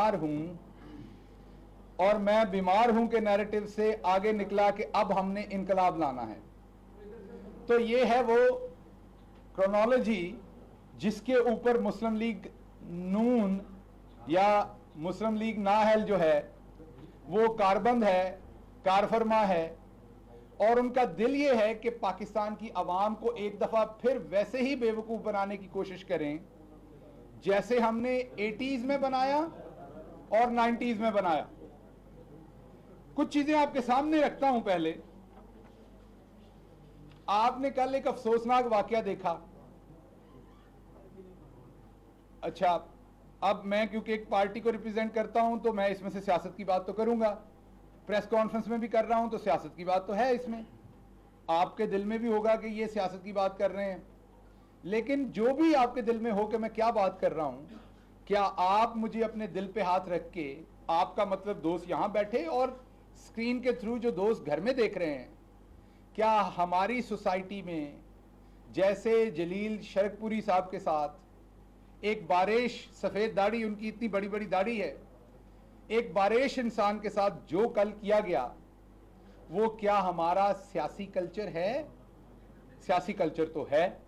बीमार हूं और मैं बीमार हूं के नैरेटिव से आगे निकला कि अब हमने इनकलाब लाना है। तो ये है वो क्रोनोलॉजी जिसके ऊपर मुस्लिम लीग नून या मुस्लिम लीग नाहल जो है वो कारबंद है, कारफरमा है, और उनका दिल ये है कि पाकिस्तान की आवाम को एक दफा फिर वैसे ही बेवकूफ बनाने की कोशिश करें जैसे हमने 80s में बनाया और 90s में बनाया। कुछ चीजें आपके सामने रखता हूं। पहले आपने कल एक अफसोसनाक वाकया देखा। अच्छा, अब मैं क्योंकि एक पार्टी को रिप्रेजेंट करता हूं तो मैं इसमें से सियासत की बात तो करूंगा, प्रेस कॉन्फ्रेंस में भी कर रहा हूं तो सियासत की बात तो है इसमें। आपके दिल में भी होगा कि ये सियासत की बात कर रहे हैं, लेकिन जो भी आपके दिल में हो कि मैं क्या बात कर रहा हूं, क्या आप मुझे अपने दिल पे हाथ रख के, आपका मतलब दोस्त यहां बैठे और स्क्रीन के थ्रू जो दोस्त घर में देख रहे हैं, क्या हमारी सोसाइटी में जैसे जलील शरकपुरी साहब के साथ एक बारिश, सफेद दाढ़ी, उनकी इतनी बड़ी बड़ी दाढ़ी है, एक बारिश इंसान के साथ जो कल किया गया वो क्या हमारा सियासी कल्चर है? सियासी कल्चर तो है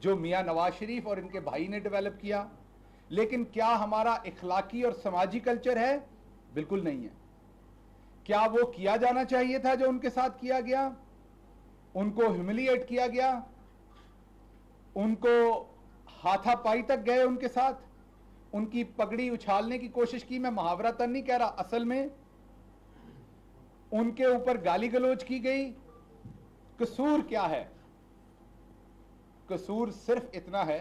जो मियां नवाज शरीफ और इनके भाई ने डेवलप किया, लेकिन क्या हमारा इखलाकी और समाजी कल्चर है? बिल्कुल नहीं है। क्या वो किया जाना चाहिए था जो उनके साथ किया गया? उनको ह्यूमिलिएट किया गया, उनको हाथापाई तक गए उनके साथ, उनकी पगड़ी उछालने की कोशिश की। मैं मुहावरतन नहीं कह रहा, असल में उनके ऊपर गाली गलौज की गई। कसूर क्या है? कसूर सिर्फ इतना है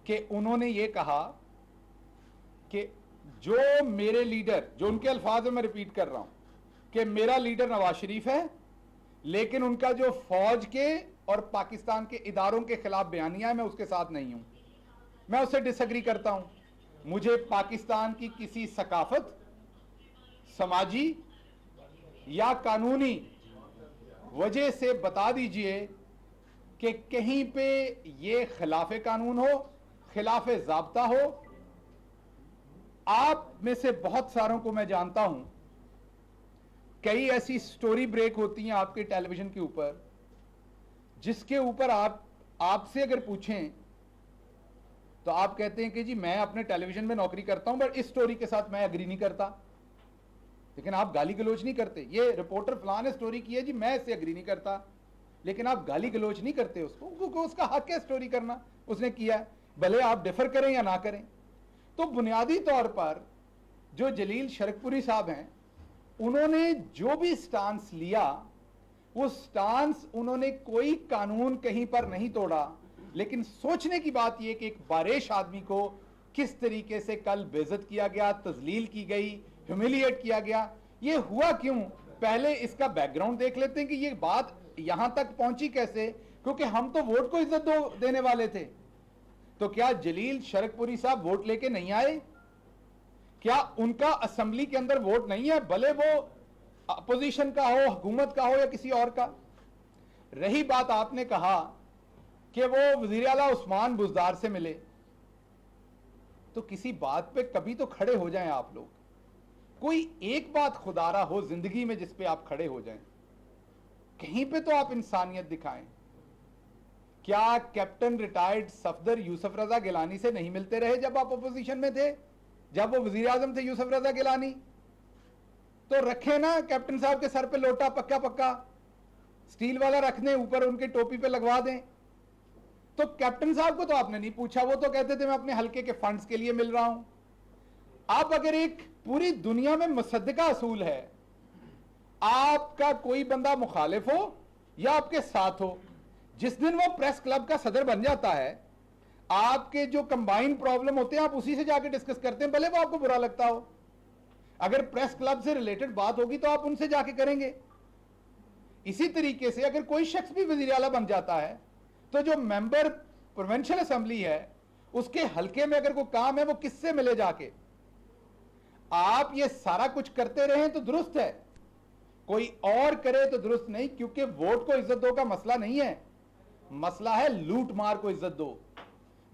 कि उन्होंने ये कहा कि जो मेरे लीडर, जो उनके अल्फाज में मैं रिपीट कर रहा हूं कि मेरा लीडर नवाज शरीफ है, लेकिन उनका जो फौज के और पाकिस्तान के इदारों के खिलाफ बयानिया है मैं उसके साथ नहीं हूं, मैं उससे डिसएग्री करता हूं। मुझे पाकिस्तान की किसी सकाफत, समाजी या कानूनी वजह से बता दीजिए कि कहीं पे ये खिलाफे कानून हो, खिलाफे जाब्ता हो। आप में से बहुत सारों को मैं जानता हूं, कई ऐसी स्टोरी ब्रेक होती हैं आपके टेलीविजन के ऊपर जिसके ऊपर आपसे अगर पूछें तो आप कहते हैं कि जी मैं अपने टेलीविजन में नौकरी करता हूं बट इस स्टोरी के साथ मैं एग्री नहीं करता, लेकिन आप गाली गलौज नहीं करते। ये रिपोर्टर फलां ने स्टोरी की है जी, मैं इससे एग्री नहीं करता, लेकिन आप गाली गलौज नहीं करते उसको, क्योंकि उसका हक है स्टोरी करना, उसने किया है, भले आप डिफर करें या ना करें। तो बुनियादी तौर पर जो जलील शरकपुरी साहब हैं, उन्होंने जो भी स्टांस लिया वो स्टांस उन्होंने कोई कानून कहीं पर नहीं तोड़ा, लेकिन सोचने की बात यह कि एक बारिश आदमी को किस तरीके से कल बेइज्जत किया गया, तजलील की गई, ह्यूमिलिएट किया गया। ये हुआ क्यों? पहले इसका बैकग्राउंड देख लेते हैं कि ये बात यहां तक पहुंची कैसे, क्योंकि हम तो वोट को इज्जत देने वाले थे। तो क्या जलील शरकपुरी साहब वोट लेके नहीं आए? क्या उनका असेंबली के अंदर वोट नहीं है, भले वो अपोजिशन का हो, हुकूमत का हो या किसी और का? रही बात, आपने कहा कि वो वजीर आला उस्मान बुज़दार से मिले, तो किसी बात पे कभी तो खड़े हो जाएं आप लोग। कोई एक बात खुदारा हो जिंदगी में जिस पे आप खड़े हो जाएं, कहीं पे तो आप इंसानियत दिखाएं। क्या कैप्टन रिटायर्ड सफदर यूसुफ रजा गिलानी से नहीं मिलते रहे जब आप अपोजिशन में थे, जब वो वजीर आजम थे यूसुफ रजा गिलानी? तो रखे ना कैप्टन साहब के सर पे लोटा, पक्का पक्का स्टील वाला रख दें, ऊपर उनके टोपी पे लगवा दें। तो कैप्टन साहब को तो आपने नहीं पूछा, वो तो कहते थे मैं अपने हल्के के फंड्स के लिए मिल रहा हूं। आप अगर एक पूरी दुनिया में मुसद्दका असूल है, आपका कोई बंदा मुखालिफ हो या आपके साथ हो, जिस दिन वो प्रेस क्लब का सदर बन जाता है, आपके जो कंबाइंड प्रॉब्लम होते हैं आप उसी से जाके डिस्कस करते हैं, भले वो आपको बुरा लगता हो। अगर प्रेस क्लब से रिलेटेड बात होगी तो आप उनसे जाके करेंगे। इसी तरीके से अगर कोई शख्स भी वजीर आला बन जाता है तो जो मेंबर प्रोविंशियल असेंबली है उसके हल्के में अगर कोई काम है वो किससे मिले जाके? आप ये सारा कुछ करते रहें तो दुरुस्त है, कोई और करे तो दुरुस्त नहीं, क्योंकि वोट को इज्जत दो का मसला नहीं है, मसला है लूट मार को इज्जत दो,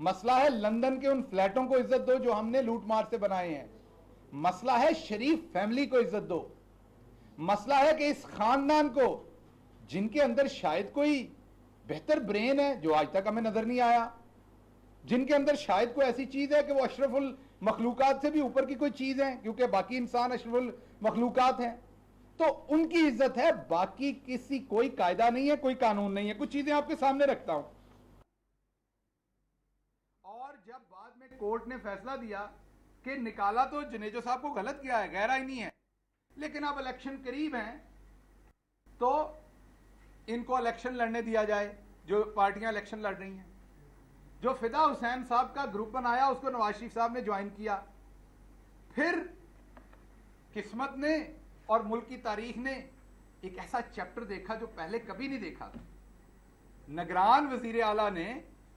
मसला है लंदन के उन फ्लैटों को इज्जत दो जो हमने लूटमार से बनाए हैं। मसला है शरीफ फैमिली को इज्जत दो। मसला है कि इस खानदान को, जिनके अंदर शायद कोई बेहतर ब्रेन है जो आज तक हमें नजर नहीं आया, जिनके अंदर शायद कोई ऐसी चीज है कि वो अशरफुल मखलूकात से भी ऊपर की कोई चीज है, क्योंकि बाकी इंसान अशरफुल मखलूकात हैं, तो उनकी इज्जत है। बाकी किसी कोई कायदा नहीं है, कोई कानून नहीं है। कुछ चीजें आपके सामने रखता हूं। और जब बाद में कोर्ट ने फैसला दिया कि निकाला तो जुनेजो साहब को गलत किया है, गैर आईनी है, लेकिन अब इलेक्शन करीब हैं तो इनको इलेक्शन लड़ने दिया जाए, जो पार्टियां इलेक्शन लड़ रही हैं। जो फिदा हुसैन साहब का ग्रुप बनाया उसको नवाज शरीफ साहब ने ज्वाइन किया। फिर किस्मत ने और मुल्क की तारीख ने एक ऐसा चैप्टर देखा जो पहले कभी नहीं देखा था। निगरान वजीर आला ने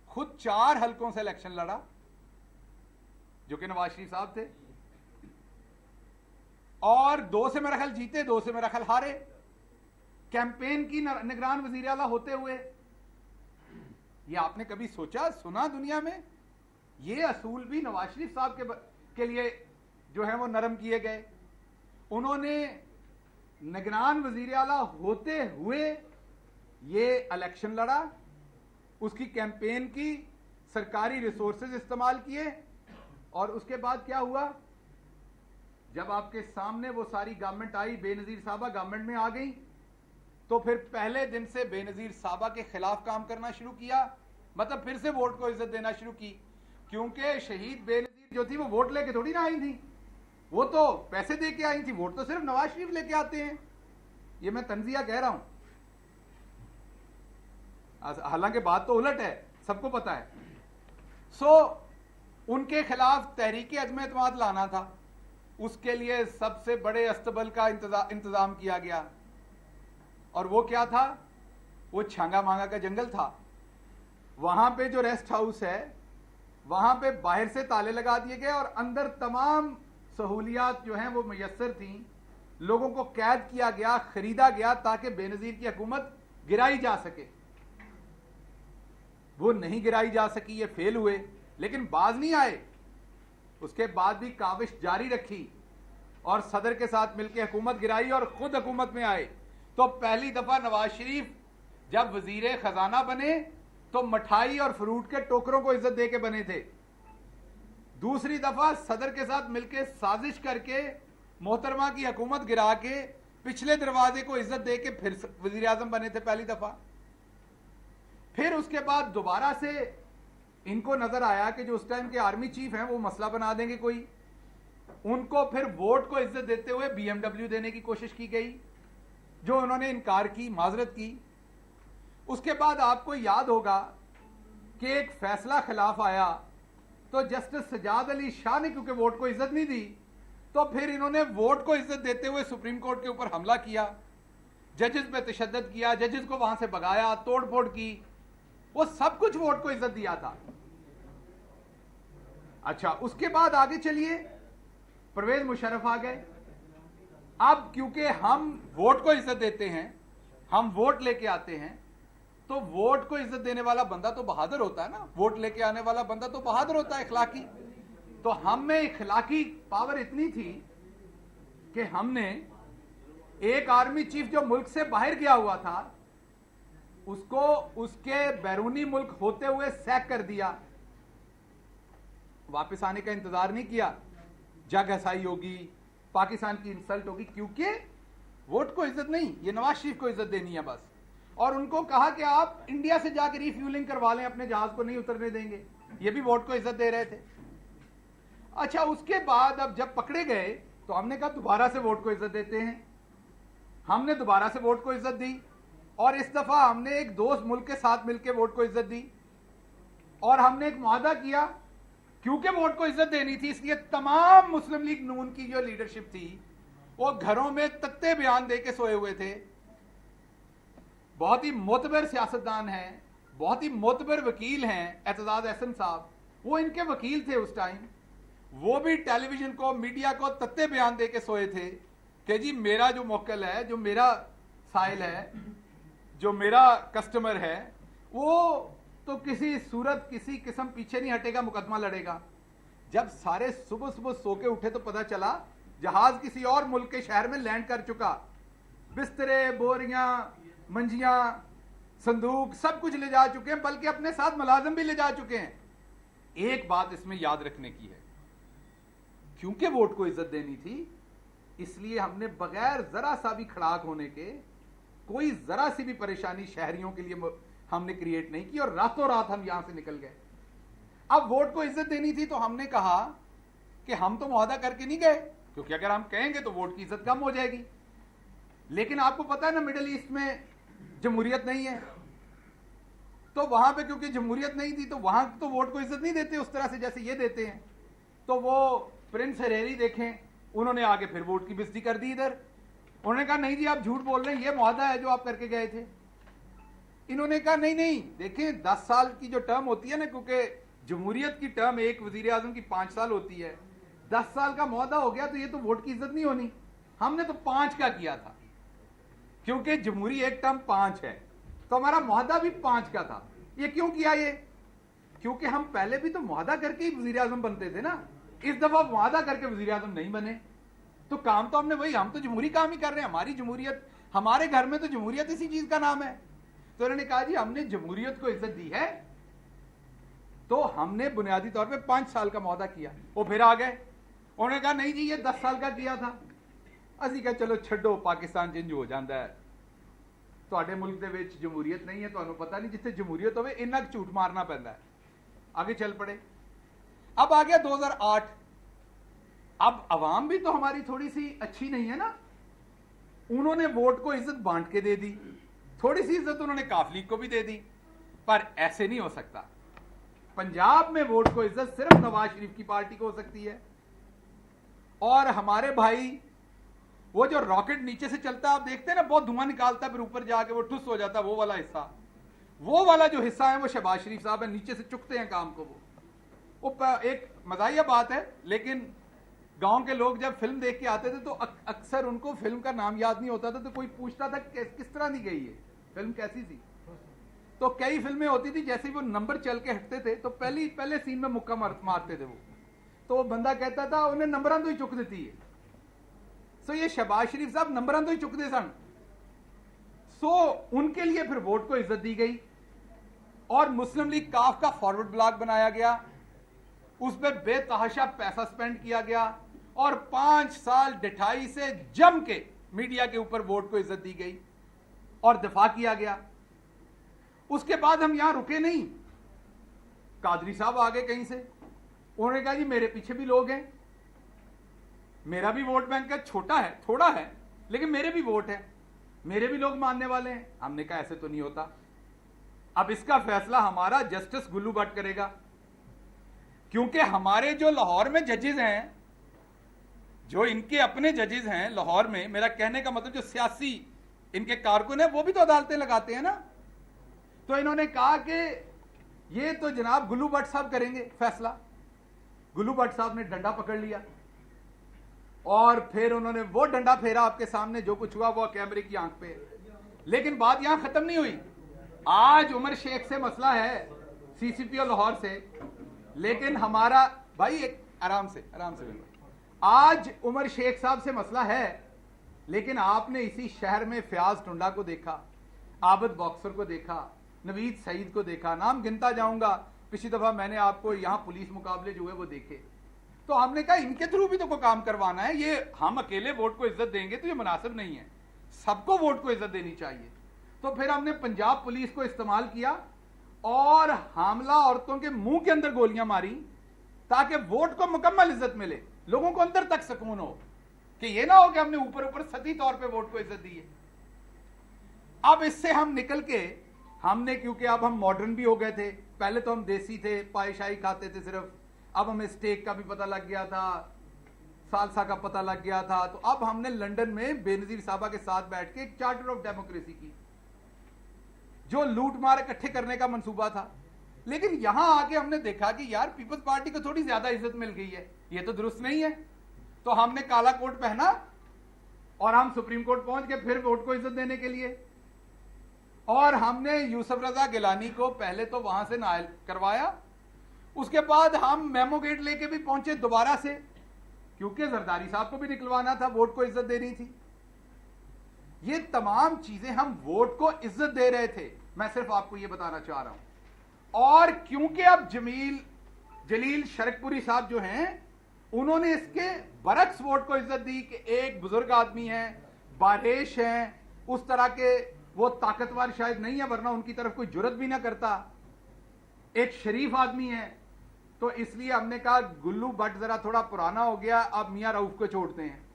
खुद 4 हलकों से इलेक्शन लड़ा, जो कि नवाज शरीफ साहब थे, और 2 से मेरा ख्याल जीते, 2 से मेरा ख्याल हारे। कैंपेन की निगरान वजीर आला होते हुए ये आपने कभी सोचा सुना दुनिया में? ये असूल भी नवाज शरीफ साहब के लिए जो है वो नरम किए गए। उन्होंने निगरान वजीर आला होते हुए ये इलेक्शन लड़ा, उसकी कैंपेन की, सरकारी रिसोर्सेज इस्तेमाल किए, और उसके बाद क्या हुआ? जब आपके सामने वो सारी गवर्नमेंट आई, बेनजीर साहबा गवर्नमेंट में आ गई, तो फिर पहले दिन से बेनजीर साहबा के खिलाफ काम करना शुरू किया। मतलब फिर से वोट को इज्जत देना शुरू की, क्योंकि शहीद बेनजीर जो थी वो वोट लेके थोड़ी ना आई थी, वो तो पैसे दे के आई थी। वोट तो सिर्फ नवाज शरीफ लेके आते हैं। ये मैं तंजिया कह रहा हूं, हालांकि बात तो उलट है, सबको पता है। उनके खिलाफ तहरीक अदम एतमाद लाना था, उसके लिए सबसे बड़े अस्तबल का इंतजाम किया गया। और वो क्या था? वो छांगा मांगा का जंगल था। वहां पे जो रेस्ट हाउस है, वहां पे बाहर से ताले लगा दिए गए और अंदर तमाम सहूलियात जो हैं वो मुयस्सर थी। लोगों को कैद किया गया, खरीदा गया, ताकि बेनजीर की हुकूमत गिराई जा सके। वो नहीं गिराई जा सकी, ये फेल हुए, लेकिन बाज नहीं आए। उसके बाद भी काविश जारी रखी और सदर के साथ मिलकर हुकूमत गिराई और खुद हुकूमत में आए। तो पहली दफा नवाज शरीफ जब वजीर खजाना बने तो मिठाई और फ्रूट के टोकरों को इज्जत दे के बने थे। दूसरी दफा सदर के साथ मिलकर साजिश करके मोहतरमा की हुकूमत गिरा के पिछले दरवाजे को इज्जत दे के फिर वजीर आजम बने थे पहली दफा। फिर उसके बाद दोबारा से इनको नजर आया कि जो उस टाइम के आर्मी चीफ हैं वो मसला बना देंगे कोई। उनको फिर वोट को इज्जत देते हुए BMW देने की कोशिश की गई, जो उन्होंने इनकार की, माजरत की। उसके बाद आपको याद होगा कि एक फैसला खिलाफ आया, तो जस्टिस सजाद अली शाह ने क्योंकि वोट को इज्जत नहीं दी, तो फिर इन्होंने वोट को इज्जत देते हुए सुप्रीम कोर्ट के ऊपर हमला किया, जजेस पे तशद्दुद किया, जजेस को वहां से भगाया, तोड़ फोड़ की। वो सब कुछ वोट को इज्जत दिया था। अच्छा, उसके बाद आगे चलिए, परवेज मुशर्रफ आ गए। अब क्योंकि हम वोट को इज्जत देते हैं, हम वोट लेके आते हैं, तो वोट को इज्जत देने वाला बंदा तो बहादुर होता है ना, वोट लेके आने वाला बंदा तो बहादुर होता है, इखलाकी। तो हम में इखलाकी पावर इतनी थी कि हमने एक आर्मी चीफ जो मुल्क से बाहर गया हुआ था, उसको उसके बैरूनी मुल्क होते हुए सैक कर दिया। वापस आने का इंतजार नहीं किया, जग हसाई होगी, पाकिस्तान की इंसल्ट होगी, क्योंकि वोट को इज्जत नहीं, ये नवाज शरीफ को इज्जत देनी है बस। और उनको कहा कि आप इंडिया से जाकर रिफ्यूलिंग करवा लें, अपने जहाज को नहीं उतरने देंगे। ये भी वोट को इज्जत दे रहे थे। अच्छा, उसके बाद अब जब पकड़े गए तो हमने कहा दोबारा से वोट को इज्जत देते हैं। हमने दोबारा से वोट को इज्जत दी, और इस दफा हमने एक दोस्त मुल्क के साथ मिलकर वोट को इज्जत दी, और हमने एक मुआहदा किया, क्योंकि वोट को इज्जत देनी थी, इसलिए तमाम मुस्लिम लीग नून की जो लीडरशिप थी वो घरों में तख्ते बयान दे के सोए हुए थे। बहुत ही मोतबर सियासतदान हैं, बहुत ही मोतबर वकील हैं एतजाज अहसन साहब, वो इनके वकील थे उस टाइम। वो भी टेलीविजन को, मीडिया को तख्ते बयान दे के सोए थे कि जी मेरा जो मोक्कल है, जो मेरा साइल है, जो मेरा कस्टमर है, वो तो किसी सूरत किसी किस्म पीछे नहीं हटेगा, मुकदमा लड़ेगा। जब सारे सुबह सुबह सो के उठे तो पता चला जहाज किसी और मुल्क के शहर में लैंड कर चुका, बिस्तरे, बोरियां, मंजियां, संदूक सब कुछ ले जा चुके हैं, बल्कि अपने साथ मुलाजिम भी ले जा चुके हैं। एक बात इसमें याद रखने की है, क्योंकि वोट को इज्जत देनी थी, इसलिए हमने बगैर जरा सा भी खड़ाक होने के, कोई जरा सी भी परेशानी शहरियों के लिए हमने क्रिएट नहीं की और रातों रात हम यहां से निकल गए। अब वोट को इज्जत देनी थी तो हमने कहा कि हम तो मुआहदा करके नहीं गए, क्योंकि अगर हम कहेंगे तो वोट की इज्जत कम हो जाएगी। लेकिन आपको पता है ना, मिडिल ईस्ट में जमहूरियत नहीं है, तो वहां पे क्योंकि जमहूरियत नहीं थी तो वहां तो वोट को इज्जत नहीं देते उस तरह से जैसे ये देते हैं। तो वो प्रिंस हरेरी देखें, उन्होंने आगे फिर वोट की बेइज्जती कर दी इधर। उन्होंने कहा नहीं जी आप झूठ बोल रहे हैं, ये मुआहदा है जो आप करके गए थे। इन्होंने कहा नहीं नहीं, देखें 10 साल की जो टर्म होती है ना, क्योंकि जमहूरियत की टर्म एक वजीर आजम की 5 साल होती है, 10 साल का मुआहदा हो गया तो ये तो वोट की इज्जत नहीं होनी। हमने तो 5 का किया था, क्योंकि जमहूरी एक टर्म 5 है, तो हमारा मुआहदा भी 5 का था। ये क्यों किया ये? क्योंकि हम पहले भी तो मुआहदा करके ही वजीर आजम बनते थे ना, इस दफा मुआहदा करके वजीर आजम नहीं बने, तो काम तो हमने वही, हम तो जमहूरी काम ही कर रहे हैं, हमारी जमहूरियत, हमारे घर में तो जमहूरियत इसी चीज का नाम है। तो उन्होंने कहा जी हमने जमहूरियत को इज्जत दी है, तो हमने बुनियादी तौर पे 5 साल का मुआहदा किया। वो फिर आ गए, उन्होंने कहा नहीं जी ये 10 साल का किया था। ਅਸੀਂ कहा चलो छड्डो, पाकिस्तान चेंज हो जाता है, ਤੁਹਾਡੇ मुल्क ਦੇ ਵਿੱਚ जमहूरियत नहीं है, ਤੁਹਾਨੂੰ पता नहीं जिथे जमहूरियत होवे इन्ना झूठ मारना पैंदा है। आगे चल पड़े। अब आ गया 2008। अब अवाम भी तो हमारी थोड़ी सी अच्छी नहीं है ना, उन्होंने वोट को इज्जत बांट के दे दी, थोड़ी सी इज्जत उन्होंने काफ लीग को भी दे दी। पर ऐसे नहीं हो सकता, पंजाब में वोट को इज्जत सिर्फ नवाज शरीफ की पार्टी को हो सकती है। और हमारे भाई वो जो रॉकेट नीचे से चलता है, आप देखते हैं ना, बहुत धुआं निकालता है, फिर ऊपर जाके वो ठुस हो जाता है, वो वाला हिस्सा, वो वाला जो हिस्सा है वो शहबाज शरीफ साहब है, नीचे से चुकते हैं काम को। वो एक मजाहिया बात है, लेकिन गांव के लोग जब फिल्म देख के आते थे तो अक्सर उनको फिल्म का नाम याद नहीं होता था, तो कोई पूछता था किस तरह दी गई है फिल्म, कैसी थी। तो कई फिल्में होती थी जैसे वो नंबर चल के हटते थे तो पहले सीन में मुक्का मारते थे वो, तो वो बंदा कहता था उन्हें नंबरां तो ही चुक देती है। सो ये शहबाज शरीफ साहब नंबरां तो ही चुकते सन, सो उनके लिए फिर वोट को इज्जत दी गई और मुस्लिम लीग काफ का फॉरवर्ड ब्लॉक बनाया गया, उस पर बेतहाशा पैसा स्पेंड किया गया और 5 साल डिठाई से जम के मीडिया के ऊपर वोट को इज्जत दी गई और दिफा किया गया। उसके बाद हम यहां रुके नहीं, कादरी साहब आ गए कहीं से, उन्होंने कहा जी मेरे पीछे भी लोग हैं, मेरा भी वोट बैंक है, छोटा है थोड़ा है लेकिन मेरे भी वोट है, मेरे भी लोग मानने वाले हैं। हमने कहा ऐसे तो नहीं होता, अब इसका फैसला हमारा जस्टिस गुल्लू भट्ट करेगा, क्योंकि हमारे जो लाहौर में जजेस हैं, जो इनके अपने जजेस हैं लाहौर में, मेरा कहने का मतलब जो सियासी इनके कारकुन है वो भी तो अदालतें लगाते हैं ना। तो इन्होंने कहा कि ये तो जनाब गुल्लू भट्ट साहब करेंगे फैसला। गुल्लू भट्ट साहब ने डंडा पकड़ लिया और फिर उन्होंने वो डंडा फेरा, आपके सामने जो कुछ हुआ वो कैमरे की आंख पे। लेकिन बात यहां खत्म नहीं हुई, आज उमर शेख से मसला है, सीसीपीओ लाहौर से, लेकिन हमारा भाई एक आराम से आज उमर शेख साहब से मसला है, लेकिन आपने इसी शहर में फयाज टुंडा को देखा, आबद बॉक्सर को देखा, नवीद सईद को देखा, नाम गिनता जाऊंगा, पिछली दफा मैंने आपको यहां पुलिस मुकाबले जो हुए वो देखे। तो हमने कहा इनके थ्रू भी तो कोई काम करवाना है, ये हम अकेले वोट को इज्जत देंगे तो ये मुनासिब नहीं है, सबको वोट को इज्जत देनी चाहिए। तो फिर हमने पंजाब पुलिस को इस्तेमाल किया और हामला औरतों के मुंह के अंदर गोलियां मारी ताकि वोट को मुकम्मल इज्जत मिले, लोगों को अंदर तक सुकून हो कि ये ना हो कि हमने ऊपर ऊपर सतही तौर पे वोट को इज्जत दी है। अब इससे हम निकल के हमने, क्योंकि अब हम मॉडर्न भी हो गए थे, पहले तो हम देसी थे, पायशाही खाते थे सिर्फ, अब हमें स्टेक का भी पता लग गया था, सालसा का पता लग गया था। तो अब हमने लंदन में बेनजीर साहबा के साथ बैठ के एक चार्टर ऑफ डेमोक्रेसी की, जो लूट मार इकट्ठे करने का मंसूबा था। लेकिन यहां आके हमने देखा कि यार पीपल्स पार्टी को थोड़ी ज्यादा इज्जत मिल गई है, ये तो दुरुस्त नहीं है। तो हमने काला कोट पहना और हम सुप्रीम कोर्ट पहुंच गए फिर वोट को इज्जत देने के लिए। और हमने यूसुफ रजा गिलानी को पहले तो वहां से नायल करवाया, उसके बाद हम मेमो गेट लेके भी पहुंचे दोबारा से, क्योंकि जरदारी साहब को भी निकलवाना था, वोट को इज्जत देनी थी। ये तमाम चीजें हम वोट को इज्जत दे रहे थे, मैं सिर्फ आपको ये बताना चाह रहा हूं। और क्योंकि अब जलील शरकपुरी साहब जो हैं, उन्होंने इसके बरक्स वोट को इज्जत दी कि एक बुजुर्ग आदमी है, बारिश है, उस तरह के वो ताकतवर शायद नहीं है, वरना उनकी तरफ कोई जुर्रत भी ना करता, एक शरीफ आदमी है। तो इसलिए हमने कहा गुल्लू भट्ट जरा थोड़ा पुराना हो गया, अब मियां रऊफ को छोड़ते हैं।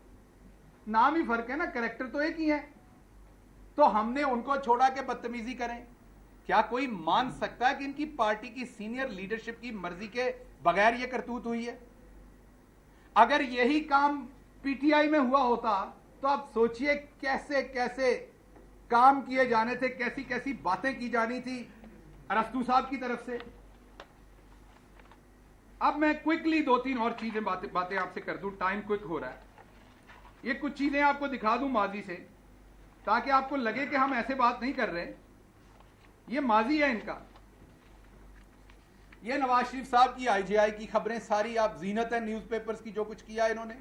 नाम ही फर्क है ना, कैरेक्टर तो एक ही है। तो हमने उनको छोड़ा के बदतमीजी करें। क्या कोई मान सकता है कि इनकी पार्टी की सीनियर लीडरशिप की मर्जी के बगैर यह करतूत हुई है? अगर यही काम पीटीआई में हुआ होता तो आप सोचिए कैसे कैसे काम किए जाने थे, कैसी कैसी बातें की जानी थी अरस्तू साहब की तरफ से। अब मैं क्विकली दो तीन और चीजें बातें आपसे कर दूं, टाइम क्विक हो रहा है। ये कुछ चीजें आपको दिखा दूं माजी से, ताकि आपको लगे कि हम ऐसे बात नहीं कर रहे। ये माजी है इनका। ये नवाज शरीफ साहब की आईजीआई की खबरें सारी आप जीनत है न्यूज़पेपर्स की, जो कुछ किया इन्होंने।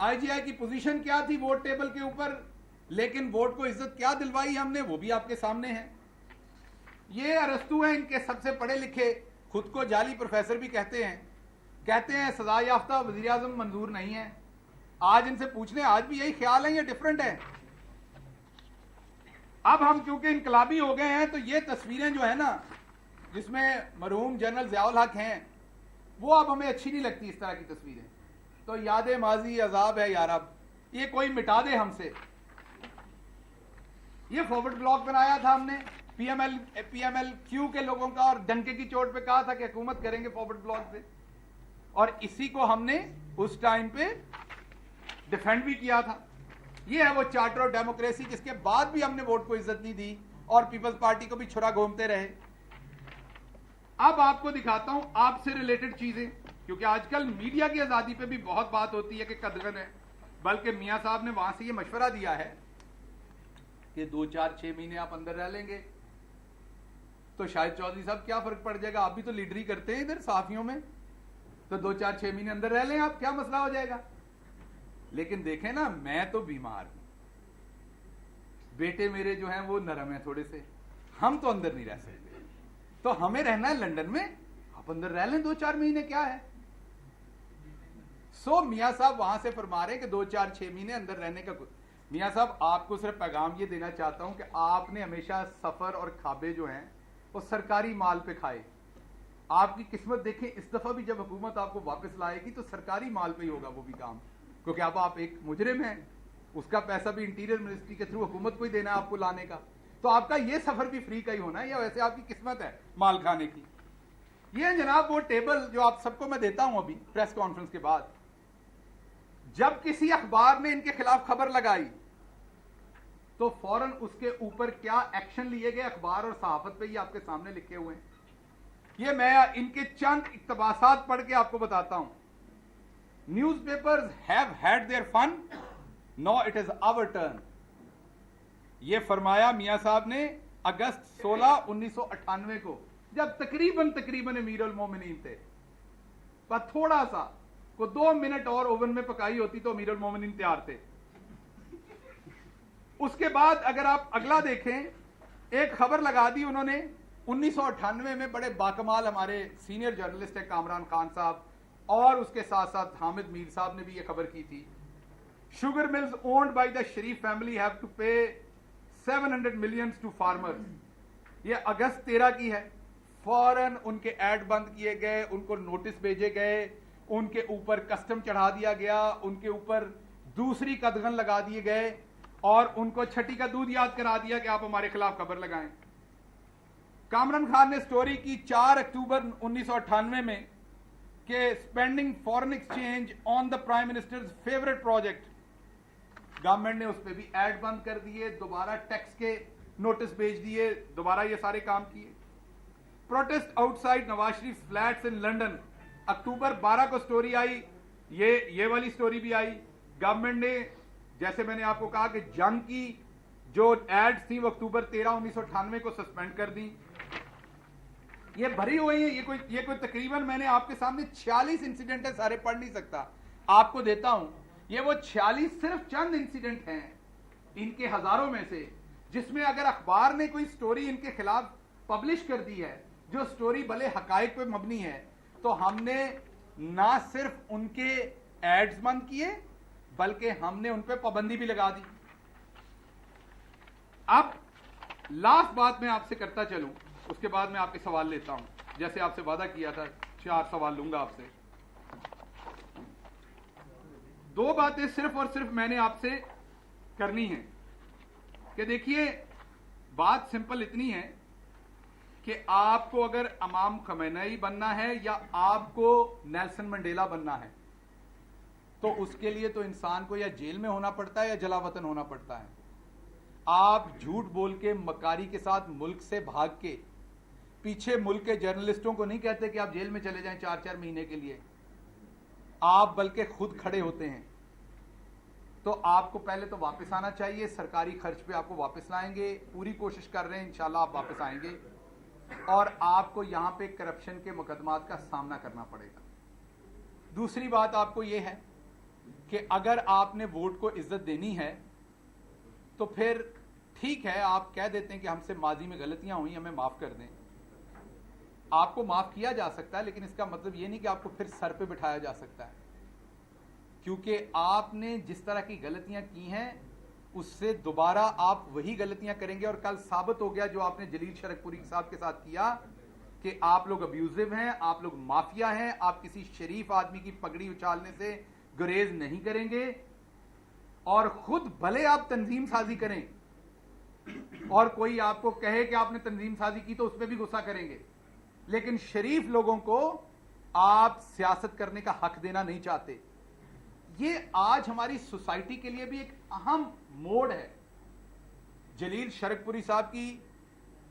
आईजीआई की पोजीशन क्या थी वोट टेबल के ऊपर, लेकिन वोट को इज्जत क्या दिलवाई हमने, वो भी आपके सामने है। ये अरस्तू हैं, इनके सबसे पढ़े लिखे, खुद को जाली प्रोफेसर भी कहते हैं सजा याफ्ता वजीर आजम मंजूर नहीं है। आज इनसे पूछने, आज भी यही ख्याल है या डिफरेंट है? अब हम क्योंकि इनकलाबी हो गए हैं, तो ये तस्वीरें जो है ना, जिसमें मरहूम जनरल ज़ियाउल हक हैं, वो अब हमें अच्छी नहीं लगती इस तरह की तस्वीरें। तो याद माजी अजाब है यार, अब ये कोई मिटा दे हमसे। ये फॉरवर्ड ब्लॉक बनाया था हमने पीएमएल क्यू के लोगों का, और डंके की चोट पे कहा था कि हुकूमत करेंगे फॉरवर्ड ब्लॉक से, और इसी को हमने उस टाइम पे डिफेंड भी किया था। ये है वो चार्टर ऑफ डेमोक्रेसी, जिसके बाद भी हमने वोट को इज्जत नहीं दी और पीपल्स पार्टी को भी छुरा घूमते रहे। अब आपको दिखाता हूं आपसे रिलेटेड चीजें, क्योंकि आजकल मीडिया की आजादी पे भी बहुत बात होती है कि कदगन है। बल्कि मियां साहब ने वहां से ये मशवरा दिया है कि 2-4-6 महीने आप अंदर रह लेंगे तो शायद चौधरी साहब क्या फर्क पड़ जाएगा, आप भी तो लीडरी करते हैं इधर साफियों में, तो 2-4-6 महीने अंदर रह लें आप, क्या मसला हो जाएगा। लेकिन देखें ना, मैं तो बीमार हूं, बेटे मेरे जो हैं वो नरम है थोड़े से, हम तो अंदर नहीं रह सकते, तो हमें रहना है लंदन में, आप अंदर रह लें 2-4 महीने, क्या है। सो मियां साहब वहां से फरमा रहे कि 2-4-6 महीने अंदर रहने का। मियां साहब आपको सिर्फ पैगाम ये देना चाहता हूं कि आपने हमेशा सफर और खाबे जो हैं वो सरकारी माल पे खाए। आपकी किस्मत देखें, इस दफा भी जब हुकूमत आपको वापस लाएगी तो सरकारी माल पे ही होगा वो भी काम, क्योंकि अब आप एक मुजरिम हैं, उसका पैसा भी इंटीरियर मिनिस्ट्री के थ्रू हुकूमत को ही देना है आपको लाने का, तो आपका ये सफर भी फ्री का ही होना है, या वैसे आपकी किस्मत है माल खाने की। ये जनाब वो टेबल जो आप सबको मैं देता हूं अभी प्रेस कॉन्फ्रेंस के बाद, जब किसी अखबार ने इनके खिलाफ खबर लगाई तो फौरन उसके ऊपर क्या एक्शन लिए गए अखबार और सहाफत पे, ये आपके सामने लिखे हुए हैं। ये मैं इनके चंद इक्तबासात पढ़ के आपको बताता हूं। Newspapers have had their fun, no it is our turn. ये फरमाया मियां साहब ने अगस्त 16, 1998 को, जब तकरीबन अमीर उल मोमिनीन थे, पर थोड़ा सा को 2 मिनट और ओवन में पकाई होती तो अमीर उल मोमिनीन तैयार थे। उसके बाद अगर आप अगला देखें, एक खबर लगा दी उन्होंने 1998 में, बड़े बाकमाल हमारे सीनियर जर्नलिस्ट है कामरान खान साहब, और उसके साथ साथ हामिद मीर साहब ने भी यह खबर की थी। Sugar mills owned by the Sharif family have to pay 700 million to farmers. ये अगस्त 13 की है। फौरन उनके ऐड बंद किए गए, उनको नोटिस भेजे गए, उनके ऊपर कस्टम चढ़ा दिया गया, उनके ऊपर दूसरी कदगन लगा दिए गए, और उनको छठी का दूध याद करा दिया कि आप हमारे खिलाफ खबर लगाएं। कामरान खान ने स्टोरी की 4 अक्टूबर 1998 में कि spending foreign exchange on the prime ministers favourite project. Government ने उस पर भी ऐड बंद कर दिए, दोबारा टैक्स के नोटिस भेज दिए, दोबारा ये सारे काम किए। Protest outside Nawaz Sharif flats in London, October 12 को स्टोरी आई, ये वाली स्टोरी भी आई। गवर्नमेंट ने, जैसे मैंने आपको कहा कि जो एड्स थी वो अक्टूबर 13 1998 को सस्पेंड कर दी। ये भरी हुई है, ये कोई तकरीबन मैंने आपके सामने 46 इंसिडेंट है, सारे पढ़ नहीं सकता, आपको देता हूं। ये वो 46 सिर्फ चंद इंसिडेंट हैं इनके हजारों में से, जिसमें अगर अखबार ने कोई स्टोरी इनके खिलाफ पब्लिश कर दी है, जो स्टोरी भले हकायक पे मबनी है, तो हमने ना सिर्फ उनके एड्स बंद किए बल्कि हमने उन पे पाबंदी भी लगा दी। अब लास्ट बात मैं आपसे करता चलूं, उसके बाद मैं आपके सवाल लेता हूं। जैसे आपसे वादा किया था 4 सवाल लूंगा आपसे। 2 बातें सिर्फ और सिर्फ मैंने आपसे करनी है कि देखिए, बात सिंपल इतनी है कि आपको अगर इमाम खमेनी बनना है या आपको नेल्सन मंडेला बनना है, तो उसके लिए तो इंसान को या जेल में होना पड़ता है या जलावतन होना पड़ता है। आप झूठ बोल के मकारी के साथ मुल्क से भाग के पीछे मुल्क के जर्नलिस्टों को नहीं कहते कि आप जेल में चले जाएं 4-4 महीने के लिए, आप बल्कि खुद खड़े होते हैं। तो आपको पहले तो वापस आना चाहिए, सरकारी खर्च पे आपको वापस लाएंगे, पूरी कोशिश कर रहे हैं, इंशाल्लाह आप वापस आएंगे। और आपको यहां पे करप्शन के मुकदमात का सामना करना पड़ेगा। दूसरी बात आपको यह है कि अगर आपने वोट को इज्जत देनी है तो फिर ठीक है, आप कह देते हैं कि हमसे माजी में गलतियां हुई, हमें माफ कर दें। आपको माफ किया जा सकता है, लेकिन इसका मतलब यह नहीं कि आपको फिर सर पे बिठाया जा सकता है, क्योंकि आपने जिस तरह की गलतियां की हैं उससे दोबारा आप वही गलतियां करेंगे। और कल साबित हो गया जो आपने जलील शरकपुरी साहब के साथ किया कि आप लोग अब्यूजिव हैं, आप लोग माफिया हैं, आप किसी शरीफ आदमी की पगड़ी उछालने से गुरेज नहीं करेंगे। और खुद भले आप तंजीम साजी करें और कोई आपको कहे कि आपने तंजीम साजी की तो उस पर भी गुस्सा करेंगे, लेकिन शरीफ लोगों को आप सियासत करने का हक देना नहीं चाहते। ये आज हमारी सोसाइटी के लिए भी एक अहम मोड़ है। जलील शरकपुरी साहब की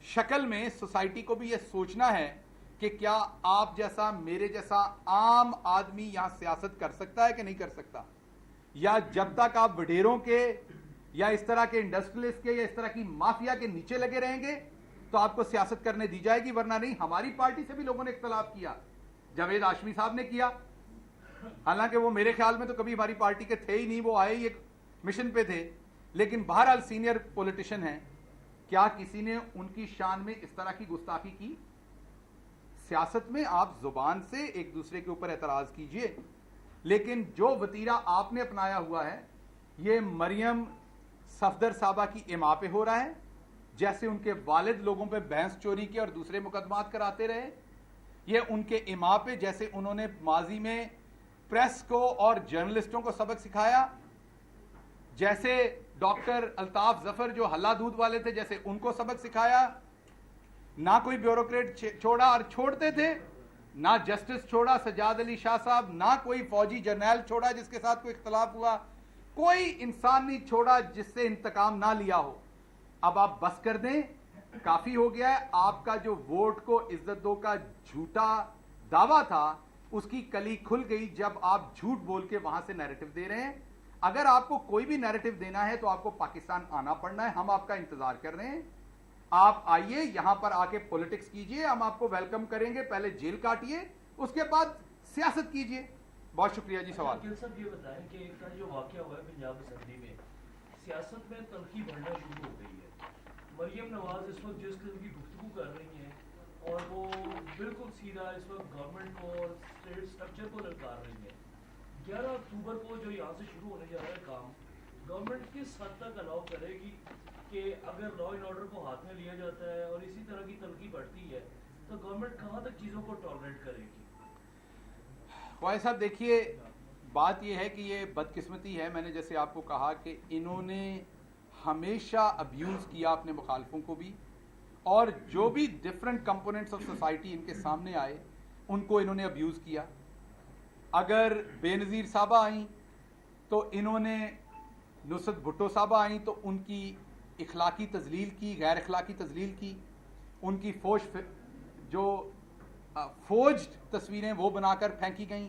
शक्ल में सोसाइटी को भी यह सोचना है कि क्या आप जैसा, मेरे जैसा आम आदमी यहां सियासत कर सकता है कि नहीं कर सकता, या जब तक आप वडेरों के या इस तरह के इंडस्ट्रियलिस्ट के या इस तरह की माफिया के नीचे लगे रहेंगे तो आपको सियासत करने दी जाएगी, वरना नहीं। हमारी पार्टी से भी लोगों ने इख्तलाफ किया, जावेद आशमी साहब ने किया, हालांकि वो मेरे ख्याल में तो कभी हमारी पार्टी के थे ही नहीं, वो आए ही एक मिशन पे थे, लेकिन बहरहाल सीनियर पॉलिटिशियन हैं। क्या किसी ने उनकी शान में इस तरह की गुस्ताखी की? सियासत में आप जुबान से एक दूसरे के ऊपर एतराज कीजिए, लेकिन जो वतीरा आपने अपनाया हुआ है ये मरियम सफदर साहबा की इमा पे हो रहा है, जैसे उनके वालिद लोगों पे भैंस चोरी के और दूसरे मुकदमात कराते रहे। ये उनके इमा पे जैसे उन्होंने माजी में प्रेस को और जर्नलिस्टों को सबक सिखाया, जैसे डॉक्टर अल्ताफ जफर जो हल्ला दूध वाले थे, जैसे उनको सबक सिखाया। ना कोई ब्यूरोक्रेट छोड़ा और छोड़ते थे, ना जस्टिस छोड़ा सजाद अली शाह साहब, ना कोई फौजी जर्नैल छोड़ा जिसके साथ कोई इख्तलाफ हुआ, कोई इंसान नहीं छोड़ा जिससे इंतकाम ना लिया हो। अब आप बस कर दें, काफी हो गया है। आपका जो वोट को इज्जत दो का झूठा दावा था उसकी कली खुल गई जब आप झूठ बोल के वहां से नैरेटिव दे रहे हैं। अगर आपको कोई भी नैरेटिव देना है तो आपको पाकिस्तान आना पड़ना है, हम आपका इंतजार कर रहे हैं। आप आइए, यहां पर आके पॉलिटिक्स कीजिए, हम आपको वेलकम करेंगे। पहले जेल काटिए, उसके बाद सियासत कीजिए। बहुत शुक्रिया जी। सवाल साहब ये बताएं कि कल जो वाकया हुआ है पंजाब असेंबली में, सियासत में तलखी बढ़ना शुरू हो गई है। मरियम नवाज इस वक्त जिस किस्म की गुफ्तगू कर रही हैं और वो बिल्कुल सीधा इस वक्त गवर्नमेंट को और स्टेट स्ट्रक्चर को ललकार रही है। 11 अक्टूबर को जो यहाँ से शुरू होने जा रहा है काम, गवर्नमेंट किस हद तक अलाउ करेगी कि अगर लॉ एंड ऑर्डर को हाथ में लिया जाता है और इसी तरह की तलखी बढ़ती है तो गवर्नमेंट कहाँ तक चीज़ों को टॉलरेट करेगी? ख्वाहिश साहब, देखिए बात यह है कि ये बदकिस्मती है। मैंने जैसे आपको कहा कि इन्होंने हमेशा अब्यूज़ किया अपने मुखालफों को भी, और जो भी डिफरेंट कंपोनेंट्स ऑफ सोसाइटी इनके सामने आए उनको इन्होंने अब्यूज़ किया। अगर बेनज़ीर साहबा आई तो इन्होंने, नुसरत भुट्टो साहबा आई तो उनकी इखलाकी तजलील की, गैर इखलाकी तजलील की, उनकी फोज तस्वीरें वो बनाकर फेंकी गईं।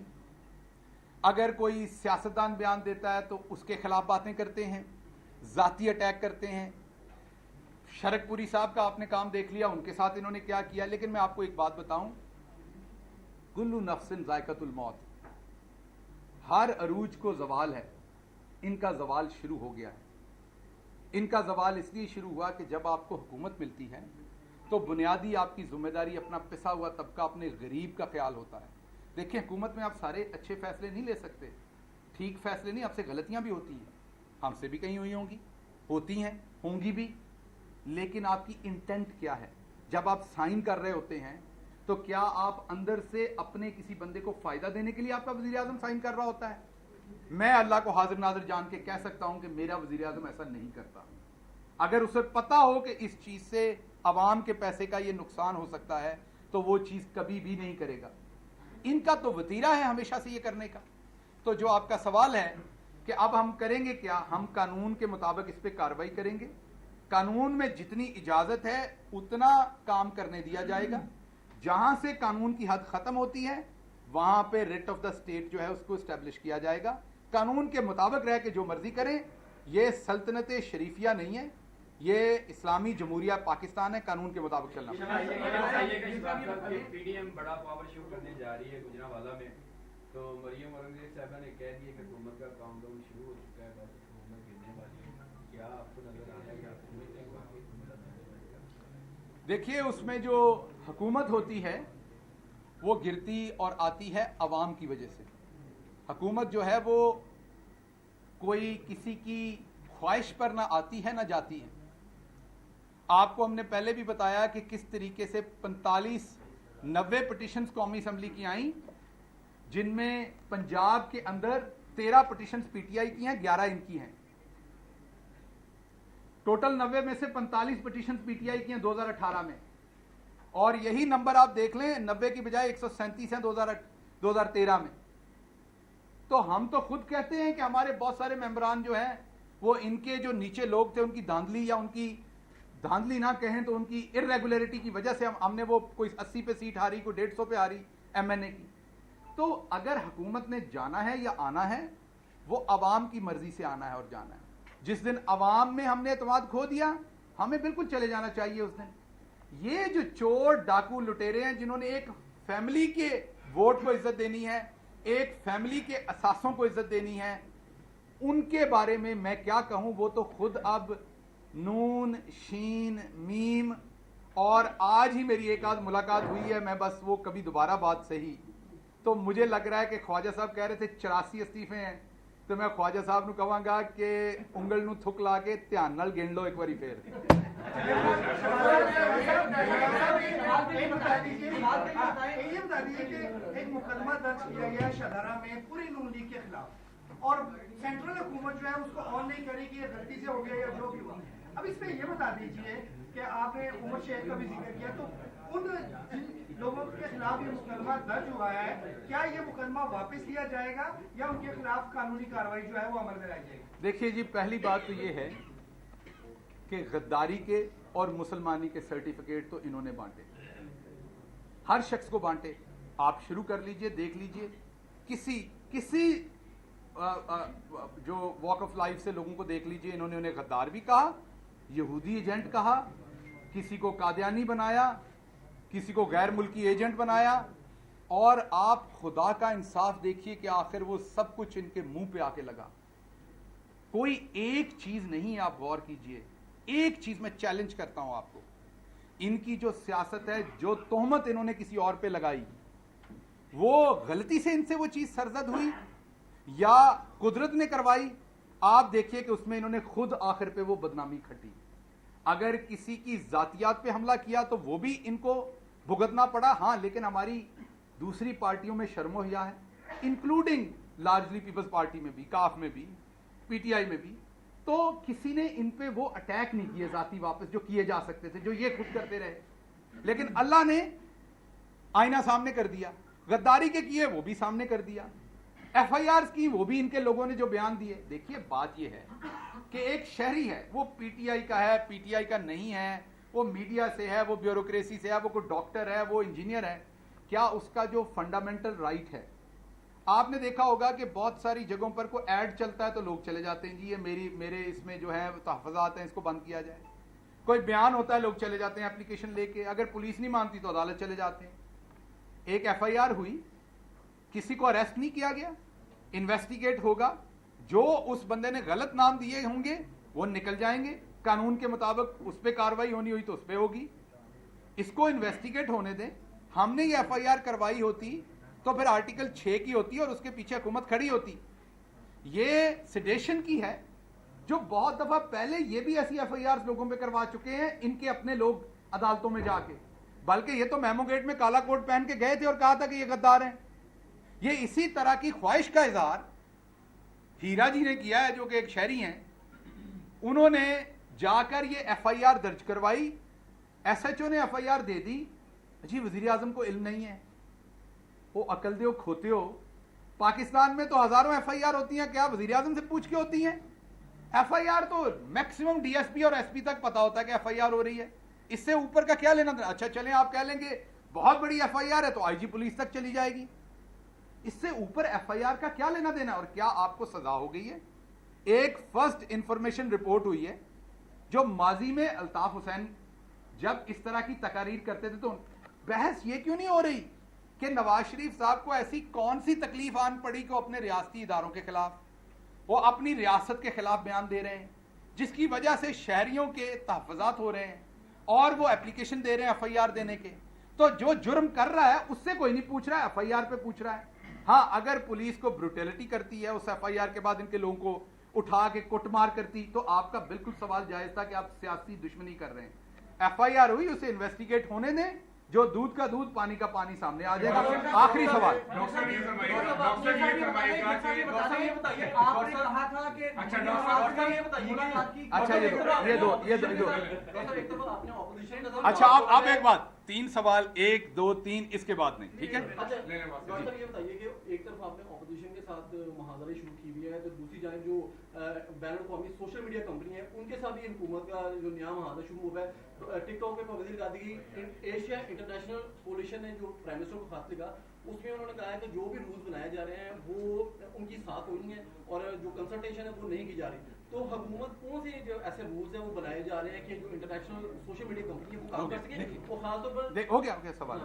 अगर कोई सियासतदान बयान देता है तो उसके खिलाफ बातें करते हैं, ज़ाती अटैक करते हैं। शरकपुरी साहब का आपने काम देख लिया, उनके साथ इन्होंने क्या किया। लेकिन मैं आपको एक बात बताऊं, कुल्लु नफ्सिन जायकातुल मौत, हर अरूज को जवाल है, इनका जवाल शुरू हो गया है। इनका जवाल इसलिए शुरू हुआ कि जब आपको हुकूमत मिलती है तो बुनियादी आपकी जिम्मेदारी अपना पिसा हुआ तबका, अपने गरीब का ख्याल होता है। देखिए, हुकूमत में आप सारे अच्छे फैसले नहीं ले सकते, ठीक फैसले नहीं, आपसे गलतियां भी होती हैं, हमसे भी कहीं हुई होंगी, होती हैं, होंगी भी। लेकिन आपकी इंटेंट क्या है? जब आप साइन कर रहे होते हैं तो क्या आप अंदर से अपने किसी बंदे को फायदा देने के लिए आपका वजीर आजम साइन कर रहा होता है? मैं अल्लाह को हाजिर नाजिर जान के कह सकता हूं कि मेरा वजीर आजम ऐसा नहीं करता। अगर उसे पता हो कि इस चीज से अवाम के पैसे का ये नुकसान हो सकता है तो वो चीज कभी भी नहीं करेगा। इनका तो वतीरा है हमेशा से ये करने का। तो जो आपका सवाल है कि अब हम करेंगे क्या, हम कानून के मुताबिक इस पर कार्रवाई करेंगे। कानून में जितनी इजाजत है उतना काम करने दिया जाएगा। जहां से कानून की हद खत्म होती है वहां पे रिट ऑफ द स्टेट जो है उसको स्टैब्लिश किया जाएगा। कानून के मुताबिक रह के जो मर्जी करें, ये सल्तनत शरीफिया नहीं है, ये इस्लामी जमहूरिया पाकिस्तान है, कानून के मुताबिक चलना पड़ेगा। पीडीएम बड़ा पावर शो करने जा रही है गुजरांवाला में, तो मरियम औरंगजेब साहबा ने कह दिया कि हुकूमत का काउंटडाउन शुरू हो चुका है, बस हुकूमत गिरने वाली है। क्या आपको नजर आ रहा है कि आप समझते हैं वाकई हुकूमत? देखिए, उसमें जो हुकूमत होती है वो गिरती और आती है अवाम की वजह से। हुकूमत जो है वो कोई किसी की ख्वाहिश पर ना आती है ना जाती है। आपको हमने पहले भी बताया कि किस तरीके से 45-90 पिटिशंस कौमी असम्बली की आई, जिनमें पंजाब के अंदर 13 पिटिशंस पीटीआई की हैं, 11 इनकी हैं। टोटल 90 में से 45 पिटिशंस पीटीआई की हैं 2018 में, और यही नंबर आप देख लें, 90 की बजाय 137 हैं 2013 में। तो हम तो खुद कहते हैं कि हमारे बहुत सारे मेंबरान जो हैं वो इनके जो नीचे लोग थे उनकी धांधली, या उनकी धांधली ना कहें तो उनकी इरेगुलरिटी की वजह से हमने वो कोई 80 पे सीट हारी, कोई 150 पे हारी एमएनए की। तो अगर हुकूमत ने जाना है या आना है, वो अवाम की मर्जी से आना है और जाना है। जिस दिन अवाम में हमने एतमाद खो दिया, हमें बिल्कुल चले जाना चाहिए उस दिन। ये जो चोर डाकू लुटेरे हैं जिन्होंने एक फैमिली के वोट को इज्जत देनी है, एक फैमिली के असासों को इज्जत देनी है, उनके बारे में मैं क्या कहूं। वो तो खुद अब नून शीन मीम, और आज ही मेरी एक आध मुलाकात हुई है, मैं बस वो कभी दोबारा बात सही। तो मुझे लग रहा है कि ख्वाजा साहब कह रहे थे 84 इस्तीफे हैं, तो मैं ख्वाजा साहब ਨੂੰ ਕਹਾਂਗਾ कि उंगल ਨੂੰ थुक ला के ध्यान नाल गिन लो एक बारी फिर। एक मुकदमा दर्ज किया गया शदारा में पूरी नून लीग के खिलाफ, और सेंट्रल हुकूमत जो है उसको ऑन नहीं करी कि ये गलती से हो गया या जो भी हुआ। अब इसमें ये बता दीजिए कि आपने उमर शेख का भी जिक्र किया, तो उन जिन लोगों के खिलाफ ये मुकदमा दर्ज हुआ है, क्या ये मुकदमा वापस लिया जाएगा या उनके खिलाफ कानूनी कार्रवाई जो है वो अमल में लाई जाएगी? देखिए जी, पहली बात तो ये है कि गद्दारी के और मुसलमानी के सर्टिफिकेट तो इन्होंने बांटे, हर शख्स को बांटे। आप शुरू कर लीजिए, देख लीजिए, किसी जो वॉक ऑफ लाइफ से लोगों को देख लीजिए, इन्होंने उन्हें गद्दार भी कहा, यहूदी एजेंट कहा, किसी को कादियानी बनाया, किसी को गैर मुल्की एजेंट बनाया। और आप खुदा का इंसाफ देखिए कि आखिर वो सब कुछ इनके मुंह पे आके लगा। कोई एक चीज नहीं, आप गौर कीजिए, एक चीज मैं चैलेंज करता हूं आपको, इनकी जो सियासत है, जो तोहमत इन्होंने किसी और पे लगाई, वो गलती से इनसे वो चीज सरजद हुई या कुदरत ने करवाई। आप देखिए कि उसमें इन्होंने खुद आखिर पे वो बदनामी खटी। अगर किसी की जातियात पे हमला किया तो वो भी इनको भुगतना पड़ा। हाँ, लेकिन हमारी दूसरी पार्टियों में शर्मो हिया है, इंक्लूडिंग लार्जली पीपल्स पार्टी में भी, काफ में भी, पीटीआई में भी, तो किसी ने इन पे वो अटैक नहीं किए जाती वापस जो किए जा सकते थे, जो ये खुद करते रहे। लेकिन अल्लाह ने आईना सामने कर दिया, गद्दारी के किए वो भी सामने कर दिया, एफआईआर की वो भी इनके लोगों ने जो बयान दिए। देखिए, बात ये है कि एक शहरी है, वो पीटीआई का है, पीटीआई का नहीं है, वो मीडिया से है, वो ब्यूरोक्रेसी से है, वो कोई डॉक्टर है, वो इंजीनियर है, क्या उसका जो फंडामेंटल राइट है, आपने देखा होगा कि बहुत सारी जगहों पर कोई ऐड चलता है तो लोग चले जाते हैं, जी ये मेरे इसमें जो है तहफ़्फ़ुज़ात हैं, इसको बंद किया जाए। कोई बयान होता है, लोग चले जाते हैं एप्लीकेशन लेके, अगर पुलिस नहीं मानती तो अदालत चले जाते हैं। एक एफआईआर हुई, किसी को अरेस्ट नहीं किया गया, इन्वेस्टिगेट होगा, जो उस बंदे ने गलत नाम दिए होंगे वो निकल जाएंगे, कानून के मुताबिक उस पर कार्रवाई होनी हुई तो उस पर होगी, इसको इन्वेस्टिगेट होने दें। हमने ये एफआईआर करवाई होती तो फिर आर्टिकल 6 की होती और उसके पीछे हुकूमत खड़ी होती। ये सेडेशन की है, जो बहुत दफा पहले ये भी ऐसी एफआईआर लोगों पे करवा चुके हैं, इनके अपने लोग अदालतों में जाके, बल्कि ये तो मेमो गेट में काला कोट पहन के गए थे और कहा था कि ये गद्दार हैं। ये इसी तरह की ख्वाहिश का इजहार हीरा जी ने किया है, जो कि एक शहरी हैं, उन्होंने जाकर ये एफआईआर दर्ज करवाई, एसएचओ ने एफआईआर दे दी। जी वजीर आजम को इल्म नहीं है, वो अकल दो खोते हो। पाकिस्तान में तो हजारों एफआईआर होती हैं, क्या वजीर आजम से पूछ के होती हैं? एफआईआर तो मैक्सिमम डीएसपी और एसपी तक पता होता है कि एफआईआर हो रही है, इससे ऊपर का क्या लेना देना। अच्छा चलें, आप कह लेंगे बहुत बड़ी एफआईआर है तो आईजी पुलिस तक चली जाएगी, इससे ऊपर एफआईआर का क्या लेना देना? और क्या आपको सजा हो गई है? एक फर्स्ट इंफॉर्मेशन रिपोर्ट हुई है, जो माजी में अल्ताफ हुसैन जब इस तरह की तकारीर करते थे तो बहस ये क्यों नहीं हो रही कि नवाज शरीफ साहब को ऐसी कौन सी तकलीफ आन पड़ी कि अपने रियासती इदारों के खिलाफ, वो अपनी रियासत के खिलाफ बयान दे रहे हैं, जिसकी वजह से शहरियों के तहफ़्फ़ुज़ात हो रहे हैं और वो एप्लीकेशन दे रहे हैं एफआईआर देने के। तो जो जुर्म कर रहा है उससे कोई नहीं पूछ रहा है, एफआईआर पे पूछ रहा है। हाँ, अगर पुलिस को ब्रूटैलिटी करती है, उस एफआईआर के बाद इनके लोगों को उठा के कुटमार करती, तो आपका बिल्कुल सवाल जायज था कि आप सियासी दुश्मनी कर रहे हैं। एफआईआर हुई, उसे इन्वेस्टिगेट होने दें, जो दूध का दूध पानी का पानी सामने आ जाएगा। आखिरी सवाल, डॉक्टर ये फरमाइएगा कि आपने कहा था कि अच्छा डॉक्टर ये बताइए, अच्छा ये दो एक तरफ आपने ऑपोजिशन का, अच्छा आप एक बात, 3 सवाल, 1 2 3, इसके बाद नहीं, ठीक है? अच्छा डॉक्टर ये बताइए कि एक तरफ आपने ऑपोजिशन के साथ मुहावरे शुरू की हुई है, तो दूसरी जानिब जो बैन अवी सोशल मीडिया कंपनी है उनके साथ भी हुकूमत का जो नया मुहावरा शुरू हुआ है। तो टिकटॉक पे पाबंदी लगा दी गई। एशिया इंटरनेशनल कोलिशन ने जो प्राइम मिनिस्टर को खात लिखा, उसमें उन्होंने कहा है कि जो भी रूल्स बनाए जा रहे हैं वो उनकी साथ हुई है और जो कंसल्टेशन है वो नहीं की जा रही। तो हुकूमत कौन से जो ऐसे रूल्स हैं वो बनाए जा रहे हैं कि जो इंटरनेशनल सोशल मीडिया कंपनी है वो काम कर सके, और खासतौर पर हो गया सवाल।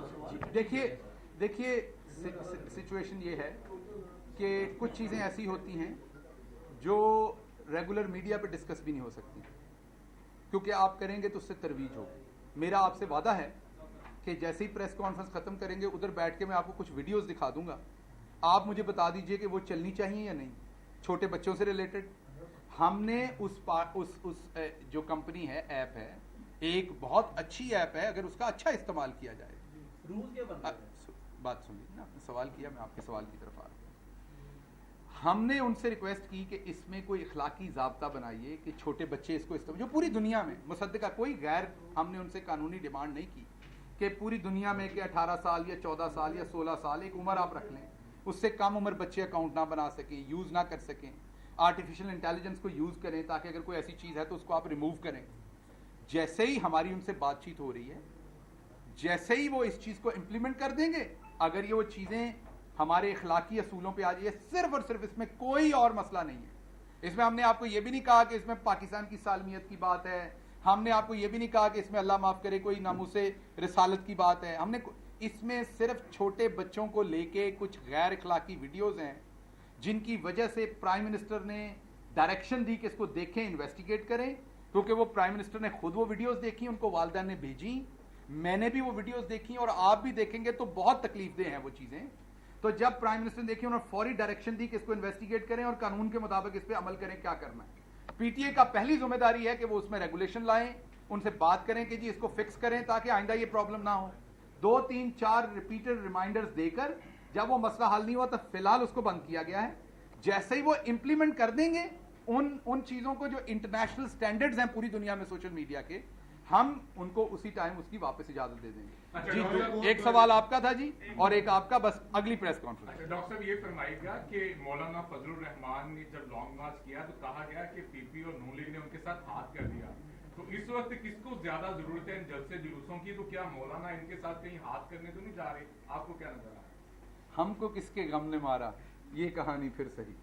देखिए सिचुएशन ये है कि कुछ चीज़ें ऐसी होती हैं जो रेगुलर मीडिया पे डिस्कस भी नहीं हो सकती, क्योंकि आप करेंगे तो उससे तरवीज होगी। मेरा आपसे वादा है कि जैसे ही प्रेस कॉन्फ्रेंस खत्म करेंगे, उधर बैठ के मैं आपको कुछ वीडियोस दिखा दूंगा, आप मुझे बता दीजिए कि वो चलनी चाहिए या नहीं। छोटे बच्चों से रिलेटेड हमने उस जो कंपनी है, ऐप है, एक बहुत अच्छी ऐप है, अगर उसका अच्छा इस्तेमाल किया जाए। रूल्स क्या बनते हैं? बात सुनिए ना, आपने सवाल किया, मैं आपके सवाल की तरफ आ रहा हूँ। हमने उनसे रिक्वेस्ट की कि इसमें कोई इखलाकी ज़ाब्ता बनाइए कि छोटे बच्चे इसको इस्तेमाल, जो पूरी दुनिया में मुसद्दिका, कोई गैर, हमने उनसे कानूनी डिमांड नहीं की कि पूरी दुनिया में कि 18 साल या 14 साल या 16 साल एक उम्र आप रख लें, उससे कम उम्र बच्चे अकाउंट ना बना सकें, यूज़ ना कर सकें। आर्टिफिशियल इंटेलिजेंस को यूज़ करें ताकि अगर कोई ऐसी चीज़ है तो उसको आप रिमूव करें। जैसे ही हमारी उनसे बातचीत हो रही है, जैसे ही वो इस चीज़ को इम्प्लीमेंट कर देंगे, अगर ये वो चीज़ें हमारे इखलाकी असूलों पे आ जाइए, सिर्फ और सिर्फ इसमें कोई और मसला नहीं है। इसमें हमने आपको ये भी नहीं कहा कि इसमें पाकिस्तान की सालमियत की बात है, हमने आपको ये भी नहीं कहा कि इसमें अल्लाह माफ़ करे कोई नामूसे रिसालत की बात है। हमने इसमें सिर्फ छोटे बच्चों को लेके कुछ गैर इखलाकी वीडियोस हैं, जिनकी वजह से प्राइम मिनिस्टर ने डायरेक्शन दी कि इसको देखें, इन्वेस्टिगेट करें, क्योंकि वो प्राइम मिनिस्टर ने खुद वो वीडियोस देखी, उनको वालिदैन ने भेजी, मैंने भी वो वीडियोस देखी और आप भी देखेंगे तो बहुत तकलीफदेह हैं वो चीज़ें। तो जब प्राइम मिनिस्टर ने देखी, उन्होंने फौरी डायरेक्शन दी कि इसको इन्वेस्टिगेट करें और कानून के मुताबिक इस पर अमल करें, क्या करना है। पीटीए का पहली जिम्मेदारी है कि वो उसमें रेगुलेशन लाएं, उनसे बात करें कि जी इसको फिक्स करें ताकि आइंदा ये प्रॉब्लम ना हो। 2 3 4 रिपीटेड रिमाइंडर्स देकर जब वो मसला हल नहीं हुआ तो फिलहाल उसको बंद किया गया है। जैसे ही वो इंप्लीमेंट कर देंगे उन चीज़ों को जो इंटरनेशनल स्टैंडर्ड्स हैं पूरी दुनिया में सोशल मीडिया के, हम उनको उसी टाइम उसकी वापस इजाजत दे देंगे। अच्छा, जी, एक सवाल आपका था जी और एक आपका, बस अगली प्रेस कॉन्फ्रेंस। अच्छा डॉक्टर साहब ये फरमाइएगा कि मौलाना फजलुर रहमान ने जब लॉन्ग मार्च किया तो कहा गया कि पीपी और नून लीग ने उनके साथ हाथ कर दिया, तो इस वक्त किसको ज्यादा जरूरत है इन जलसे जुलूसों की? तो क्या मौलाना इनके साथ कहीं हाथ करने तो नहीं जा रहे? आपको क्या नजर आ रहा है? हमको किसके गम ने मारा, ये कहानी फिर सही,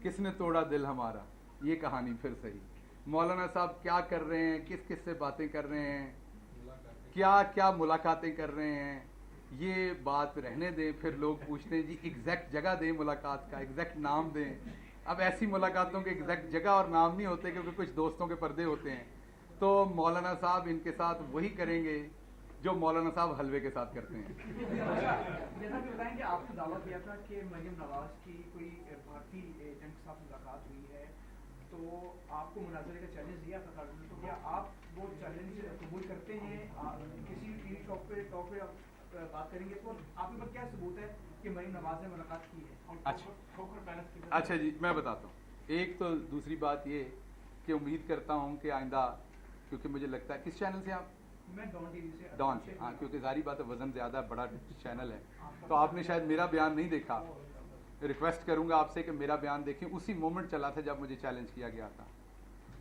किसने तोड़ा दिल हमारा, ये कहानी फिर सही। मौलाना साहब क्या कर रहे हैं, किस किस से बातें कर रहे हैं, क्या क्या मुलाकातें कर रहे हैं, ये बात रहने दें। फिर लोग पूछते हैं जी एग्जैक्ट जगह दें मुलाकात का, एग्जैक्ट नाम दें। अब ऐसी मुलाकातों के एग्जैक्ट जगह और नाम नहीं होते क्योंकि कुछ दोस्तों के पर्दे होते हैं। तो मौलाना साहब इनके साथ वही करेंगे जो मौलाना साहब हलवे के साथ करते हैं। जैसा कि बताएं कि आपने दावा किया था कि मरियम नवाज की कोई भारतीय एजेंट के साथ मुलाकात हुई है, तो आपको मुनाजरे का चैलेंज दिया था, तो क्या आप वो चैलेंज कबूल करते हैं? किसी टीवी शो पे टॉक पे आप बात करेंगे तो आपके पास क्या सबूत है कि मरियम नवाज ने मुलाकात की है? अच्छा जी, मैं बताता हूँ। एक तो दूसरी बात ये कि उम्मीद करता हूँ कि आइंदा, क्योंकि मुझे लगता है, किस चैनल से आप? मैं डॉन टीवी से। डॉन से, हाँ, क्योंकि सारी बात है, वजन ज़्यादा बड़ा चैनल है, तो आपने शायद मेरा बयान नहीं देखा। रिक्वेस्ट करूंगा आपसे कि मेरा बयान देखें। उसी मोमेंट चला था जब मुझे चैलेंज किया गया था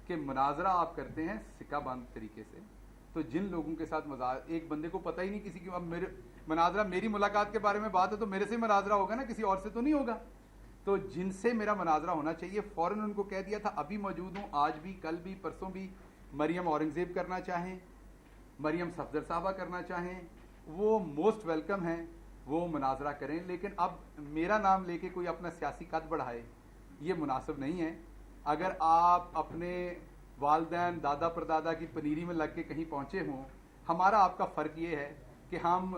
कि मुनाजरा आप करते हैं सिक्का बंद तरीके से, तो जिन लोगों के साथ एक बंदे को पता ही नहीं किसी की, अब मेरे मुनाजरा, मेरी मुलाकात के बारे में बात है तो मेरे से मुनाजरा होगा ना, किसी और से तो नहीं होगा। तो जिनसे मेरा मुनाजरा होना चाहिए फौरन उनको कह दिया था। अभी मौजूद हूँ, आज भी, कल भी, परसों भी। मरियम औरंगजेब करना चाहें, मरियम सफदर साहबा करना चाहें, वो मोस्ट वेलकम हैं, वो मुनाजरा करें। लेकिन अब मेरा नाम लेके कोई अपना सियासी कद बढ़ाए, ये मुनासिब नहीं है। अगर आप अपने वालदैन दादा परदादा की पनीरी में लग के कहीं पहुँचे हों, हमारा आपका फ़र्क ये है कि हम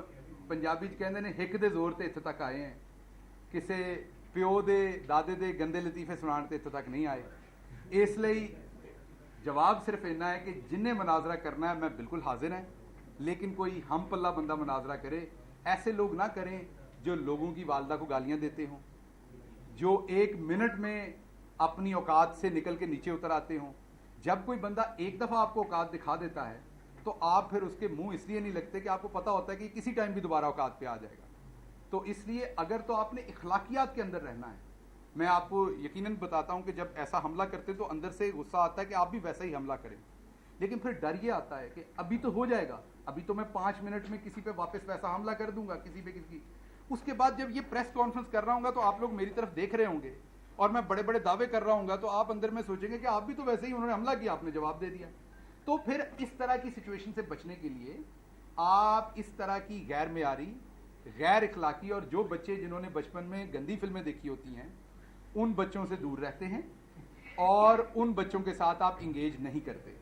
पंजाबी कहते हैं हिक दे जोर ते इत्थे तक आए हैं, किसी प्यो दे दादे दे गंदे लतीफे सुनाने ते इत्थे तक नहीं आए। इसलिए जवाब सिर्फ इतना है कि जिन्हें मुनाजरा करना है मैं बिल्कुल हाजिर हैं, लेकिन कोई हम पल्ला बंदा मुनाजरा करे। ऐसे लोग ना करें जो लोगों की वालदा को गालियां देते हों, जो 1 मिनट में अपनी औकात से निकल के नीचे उतर आते हों। जब कोई बंदा एक दफ़ा आपको औकात दिखा देता है तो आप फिर उसके मुंह इसलिए नहीं लगते कि आपको पता होता है कि किसी टाइम भी दोबारा औकात पे आ जाएगा। तो इसलिए अगर तो आपने इखलाकियात के अंदर रहना है, मैं आपको यकीनन बताता हूं कि जब ऐसा हमला करते तो अंदर से गुस्सा आता है कि आप भी वैसा ही हमला करें, लेकिन फिर डर ये आता है कि अभी तो हो जाएगा, अभी तो मैं 5 मिनट में किसी पे वापस वैसा हमला कर दूंगा, किसी पे किसी। उसके बाद जब ये प्रेस कॉन्फ्रेंस कर रहा हूँगा तो आप लोग मेरी तरफ देख रहे होंगे और मैं बड़े बड़े दावे कर रहा हूँगा, तो आप अंदर में सोचेंगे कि आप भी तो वैसे ही, उन्होंने हमला किया, आपने जवाब दे दिया। तो फिर इस तरह की सिचुएशन से बचने के लिए आप इस तरह की गैर मेयारी, गैर इखलाकी, और जो बच्चे जिन्होंने बचपन में गंदी फिल्में देखी होती हैं उन बच्चों से दूर रहते हैं और उन बच्चों के साथ आप इंगेज नहीं करते।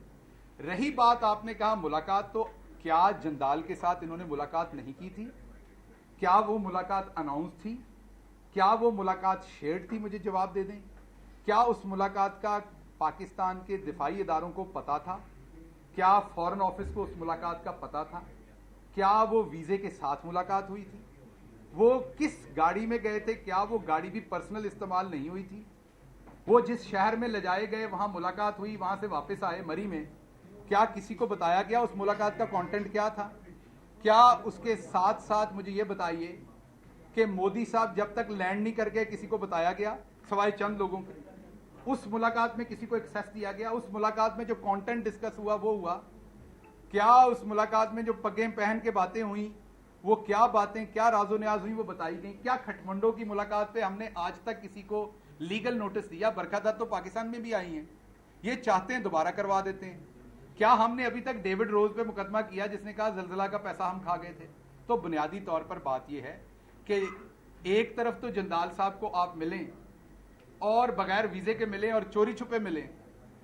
रही बात आपने कहा मुलाकात, तो क्या जंदाल के साथ इन्होंने मुलाकात नहीं की थी? क्या वो मुलाकात अनाउंस थी? क्या वो मुलाकात शेयर्ड थी? मुझे जवाब दे दें। क्या उस मुलाकात का पाकिस्तान के दिफाई इदारों को पता था? क्या फॉरेन ऑफिस को उस मुलाकात का पता था? क्या वो वीज़े के साथ मुलाकात हुई थी? वो किस गाड़ी में गए थे? क्या वो गाड़ी भी पर्सनल इस्तेमाल नहीं हुई थी? वो जिस शहर में ले जाए गए वहाँ मुलाकात हुई, वहाँ से वापस आए मरी में, क्या किसी को बताया गया उस मुलाकात का कंटेंट क्या था? क्या उसके साथ साथ मुझे ये बताइए कि मोदी साहब जब तक लैंड नहीं करके किसी को बताया गया, सवाए चंद लोगों के, उस मुलाकात में किसी को एक्सेस दिया गया? उस मुलाकात में जो कंटेंट डिस्कस हुआ वो हुआ? क्या उस मुलाकात में जो पगें पहन के बातें हुई, वो क्या बातें, क्या राजो न्याज हुई, वो बताई गई? क्या खटमंडो की मुलाकात पे हमने आज तक किसी को लीगल नोटिस दिया? बरखा तो पाकिस्तान में भी आई हैं, ये चाहते हैं दोबारा करवा देते हैं। क्या हमने अभी तक डेविड रोज पे मुकदमा किया जिसने कहा जलजला का पैसा हम खा गए थे? तो बुनियादी तौर पर बात यह है कि एक तरफ तो जंदाल साहब को आप मिलें और बगैर वीजे के मिलें और चोरी छुपे मिलें,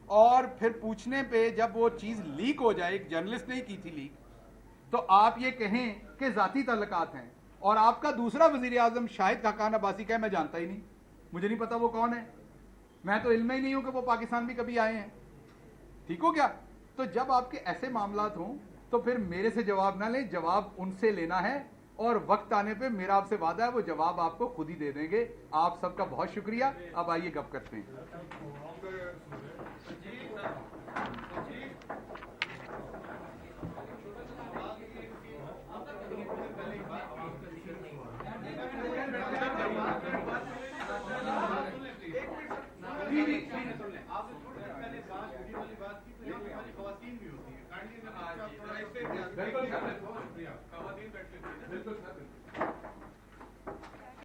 और फिर पूछने पे जब वो चीज लीक हो जाए, एक जर्नलिस्ट ने की थी लीक, तो आप ये कहें कि जाती ताल्लुकात हैं। और आपका दूसरा वजीर आजम शाहिद खाकान अब्बासी का मैं जानता ही नहीं, मुझे नहीं पता वो कौन है, मैं तो इल्म ही नहीं हूं कि वो पाकिस्तान भी कभी आए हैं। ठीक हो गया? तो जब आपके ऐसे मामलात हों तो फिर मेरे से जवाब ना लें, जवाब उनसे लेना है, और वक्त आने पे मेरा आपसे वादा है वो जवाब आपको खुद ही दे देंगे। आप सबका बहुत शुक्रिया। अब आइए गप करते हैं। बिल्कुल सर, बिल्कुल सर।